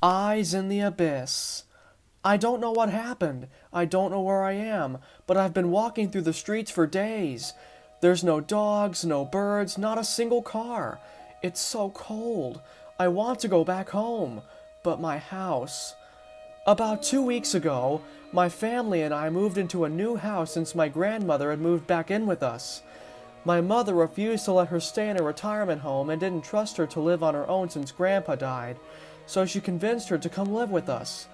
Eyes in the abyss. I don't know what happened. I don't know where I am, but I've been walking through the streets for days. There's no dogs, no birds, not a single car. It's so cold. I want to go back home, but my house. About 2 weeks ago, my family and I moved into a new house since my grandmother had moved back in with us. My mother refused to let her stay in a retirement home and didn't trust her to live on her own since Grandpa died, so she convinced her to come live with us.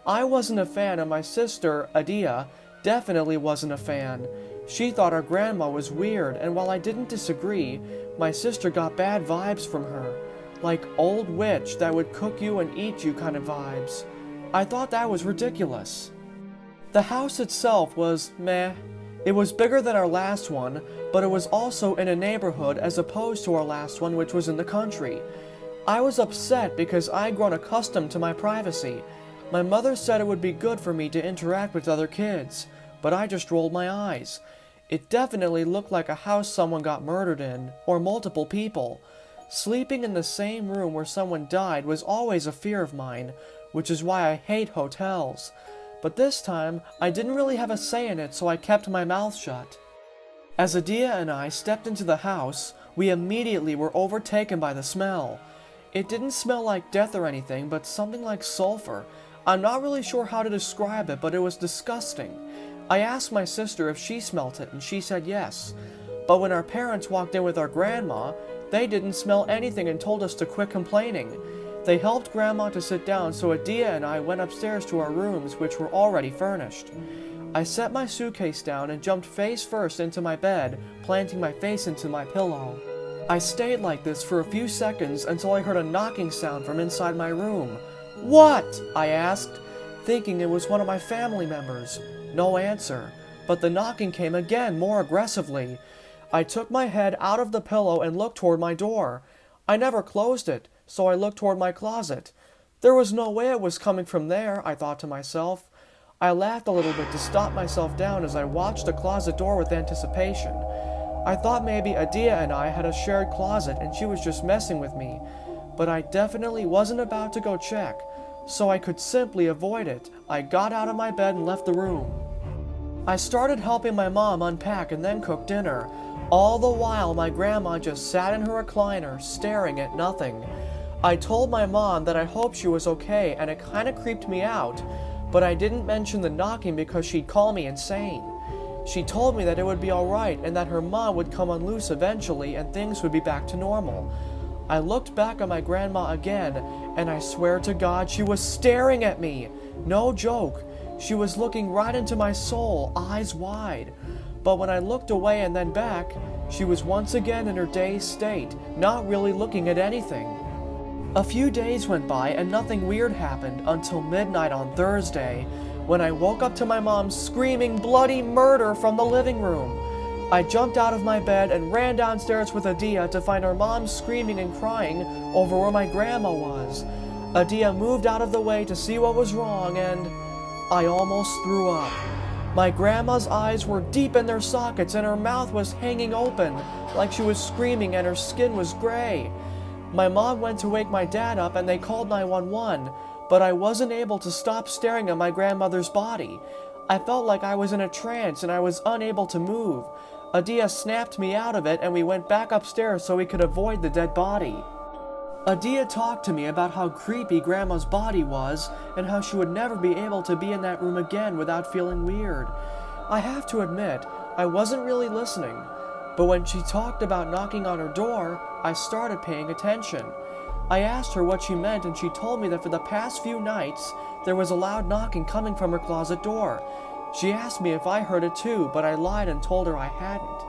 I wasn't a fan, and my sister, Adia, definitely wasn't a fan. She thought our grandma was weird, and while I didn't disagree, my sister got bad vibes from her. Like old witch that would cook you and eat you kind of vibes. I thought that was ridiculous. The house itself was meh. It was bigger than our last one, but it was also in a neighborhood as opposed to our last one, which was in the country. I was upset because I'd grown accustomed to my privacy. My mother said it would be good for me to interact with other kids, but I just rolled my eyes. It definitely looked like a house someone got murdered in, or multiple people. Sleeping in the same room where someone died was always a fear of mine, which is why I hate hotels. But this time, I didn't really have a say in it, so I kept my mouth shut. As Adia and I stepped into the house, we immediately were overtaken by the smell. It didn't smell like death or anything, but something like sulfur. I'm not really sure how to describe it, but it was disgusting. I asked my sister if she smelt it, and she said yes. But when our parents walked in with our grandma, they didn't smell anything and told us to quit complaining. They helped Grandma to sit down, so Adia and I went upstairs to our rooms, which were already furnished. I set my suitcase down and jumped face first into my bed, planting my face into my pillow. I stayed like this for a few seconds until I heard a knocking sound from inside my room. "What?" I asked, thinking it was one of my family members. No answer, but the knocking came again, more aggressively. I took my head out of the pillow and looked toward my door. I never closed it, so I looked toward my closet. There was no way it was coming from there, I thought to myself. I laughed a little bit to stop myself down as I watched the closet door with anticipation. I thought maybe Adia and I had a shared closet and she was just messing with me, but I definitely wasn't about to go check, so I could simply avoid it. I got out of my bed and left the room. I started helping my mom unpack and then cook dinner. All the while, my grandma just sat in her recliner, staring at nothing. I told my mom that I hoped she was okay, and it kinda creeped me out, but I didn't mention the knocking because she'd call me insane. She told me that it would be alright and that her mom would come unloose eventually and things would be back to normal. I looked back at my grandma again, and I swear to God she was staring at me. No joke. She was looking right into my soul, eyes wide. But when I looked away and then back, she was once again in her dazed state, not really looking at anything. A few days went by and nothing weird happened until midnight on Thursday, when I woke up to my mom screaming bloody murder from the living room. I jumped out of my bed and ran downstairs with Adia to find our mom screaming and crying over where my grandma was. Adia moved out of the way to see what was wrong, and I almost threw up. My grandma's eyes were deep in their sockets and her mouth was hanging open, like she was screaming, and her skin was gray. My mom went to wake my dad up and they called 911, but I wasn't able to stop staring at my grandmother's body. I felt like I was in a trance and I was unable to move. Adia snapped me out of it and we went back upstairs so we could avoid the dead body. Adia talked to me about how creepy Grandma's body was and how she would never be able to be in that room again without feeling weird. I have to admit, I wasn't really listening, but when she talked about knocking on her door, I started paying attention. I asked her what she meant and she told me that for the past few nights, there was a loud knocking coming from her closet door. She asked me if I heard it too, but I lied and told her I hadn't.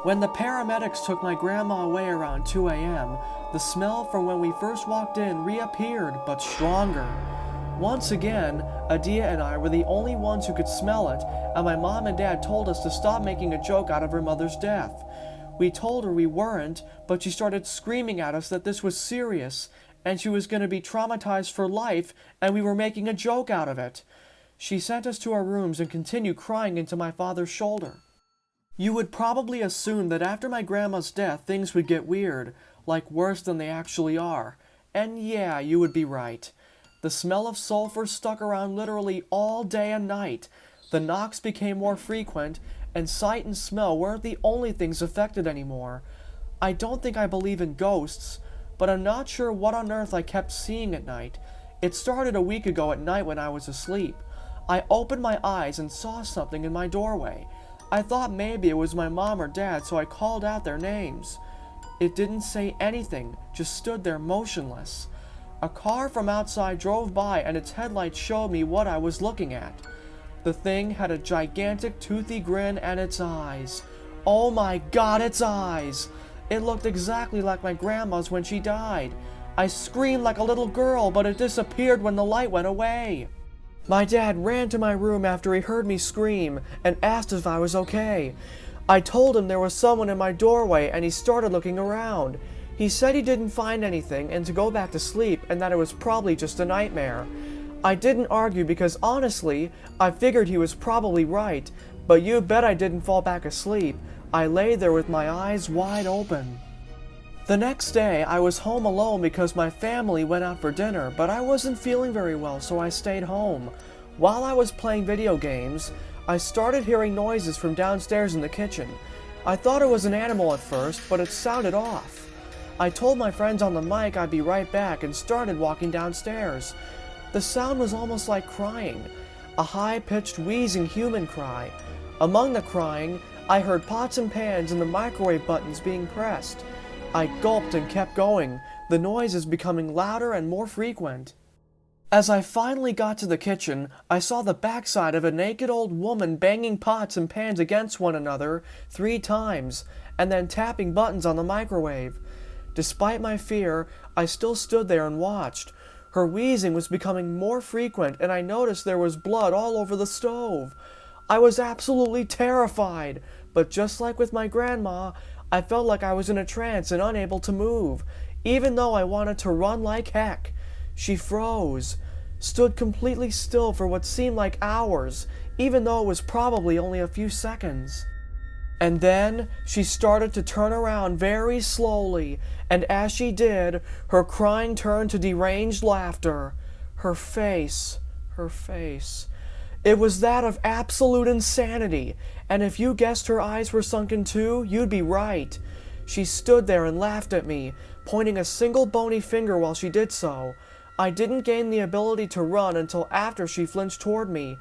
When the paramedics took my grandma away around 2 a.m., the smell from when we first walked in reappeared, but stronger. Once again, Adia and I were the only ones who could smell it, and my mom and dad told us to stop making a joke out of her mother's death. We told her we weren't, but she started screaming at us that this was serious, and she was going to be traumatized for life, and we were making a joke out of it. She sent us to our rooms and continued crying into my father's shoulder. You would probably assume that after my grandma's death, things would get weird, like worse than they actually are. And yeah, you would be right. The smell of sulfur stuck around literally all day and night. The knocks became more frequent, and sight and smell weren't the only things affected anymore. I don't think I believe in ghosts, but I'm not sure what on earth I kept seeing at night. It started a week ago at night when I was asleep. I opened my eyes and saw something in my doorway. I thought maybe it was my mom or dad, so I called out their names. It didn't say anything, just stood there motionless. A car from outside drove by and its headlights showed me what I was looking at. The thing had a gigantic toothy grin and its eyes. Oh my God, its eyes! It looked exactly like my grandma's when she died. I screamed like a little girl, but it disappeared when the light went away. My dad ran to my room after he heard me scream and asked if I was okay. I told him there was someone in my doorway and he started looking around. He said he didn't find anything and to go back to sleep and that it was probably just a nightmare. I didn't argue because honestly, I figured he was probably right, but you bet I didn't fall back asleep. I lay there with my eyes wide open. The next day, I was home alone because my family went out for dinner, but I wasn't feeling very well, so I stayed home. While I was playing video games, I started hearing noises from downstairs in the kitchen. I thought it was an animal at first, but it sounded off. I told my friends on the mic I'd be right back and started walking downstairs. The sound was almost like crying, a high-pitched wheezing human cry. Among the crying, I heard pots and pans and the microwave buttons being pressed. I gulped and kept going, the noises becoming louder and more frequent. As I finally got to the kitchen, I saw the backside of a naked old woman banging pots and pans against one another 3 times, and then tapping buttons on the microwave. Despite my fear, I still stood there and watched. Her wheezing was becoming more frequent, and I noticed there was blood all over the stove. I was absolutely terrified, but just like with my grandma, I felt like I was in a trance and unable to move, even though I wanted to run like heck. She froze, stood completely still for what seemed like hours, even though it was probably only a few seconds. And then she started to turn around very slowly, and as she did, her crying turned to deranged laughter. Her face. It was that of absolute insanity, and if you guessed her eyes were sunken too, you'd be right. She stood there and laughed at me, pointing a single bony finger while she did so. I didn't gain the ability to run until after she flinched toward me.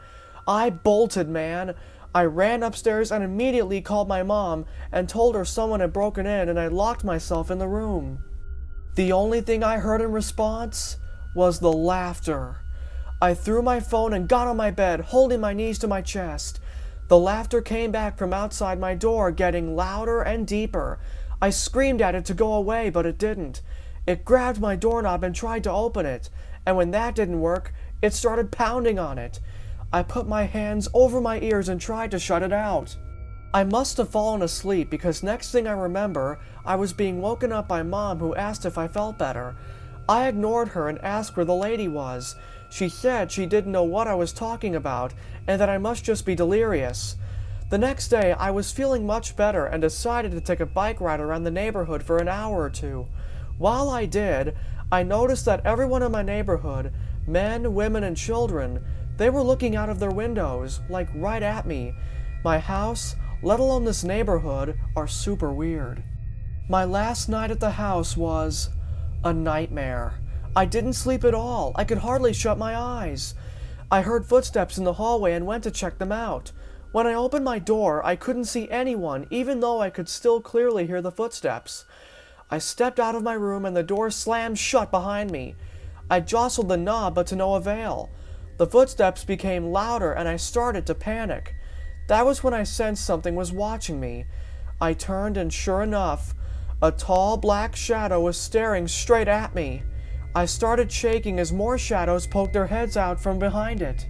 I bolted, man. I ran upstairs and immediately called my mom and told her someone had broken in and I locked myself in the room. The only thing I heard in response was the laughter. I threw my phone and got on my bed, holding my knees to my chest. The laughter came back from outside my door, getting louder and deeper. I screamed at it to go away, but it didn't. It grabbed my doorknob and tried to open it, and when that didn't work, it started pounding on it. I put my hands over my ears and tried to shut it out. I must have fallen asleep because next thing I remember, I was being woken up by Mom who asked if I felt better. I ignored her and asked where the lady was. She said she didn't know what I was talking about and that I must just be delirious. The next day, I was feeling much better and decided to take a bike ride around the neighborhood for an hour or two. While I did, I noticed that everyone in my neighborhood, men, women, and children, they were looking out of their windows, like right at me. My house, let alone this neighborhood, are super weird. My last night at the house was a nightmare. I didn't sleep at all. I could hardly shut my eyes. I heard footsteps in the hallway and went to check them out. When I opened my door, I couldn't see anyone, even though I could still clearly hear the footsteps. I stepped out of my room and the door slammed shut behind me. I jostled the knob, but to no avail. The footsteps became louder and I started to panic. That was when I sensed something was watching me. I turned and sure enough, a tall black shadow was staring straight at me. I started shaking as more shadows poked their heads out from behind it.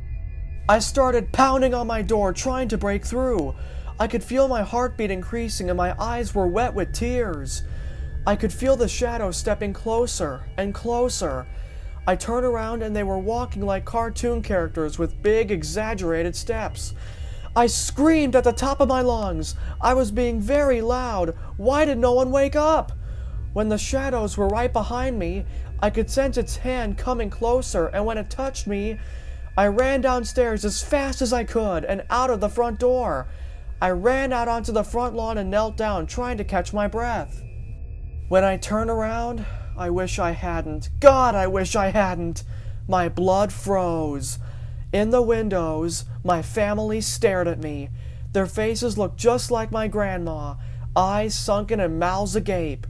I started pounding on my door, trying to break through. I could feel my heartbeat increasing and my eyes were wet with tears. I could feel the shadows stepping closer and closer. I turned around and they were walking like cartoon characters with big, exaggerated steps. I screamed at the top of my lungs. I was being very loud. Why did no one wake up? When the shadows were right behind me, I could sense its hand coming closer, and when it touched me, I ran downstairs as fast as I could and out of the front door. I ran out onto the front lawn and knelt down, trying to catch my breath. When I turned around, I wish I hadn't. God, I wish I hadn't. My blood froze. In the windows, my family stared at me. Their faces looked just like my grandma, eyes sunken and mouths agape.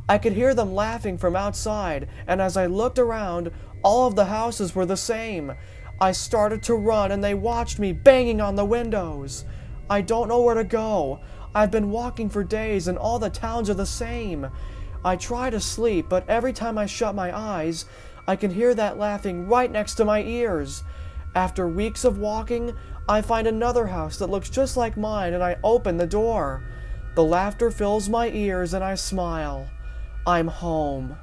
I could hear them laughing from outside, and as I looked around, all of the houses were the same. I started to run, and they watched me banging on the windows. I don't know where to go. I've been walking for days, and all the towns are the same. I try to sleep, but every time I shut my eyes, I can hear that laughing right next to my ears. After weeks of walking, I find another house that looks just like mine, and I open the door. The laughter fills my ears, and I smile. I'm home.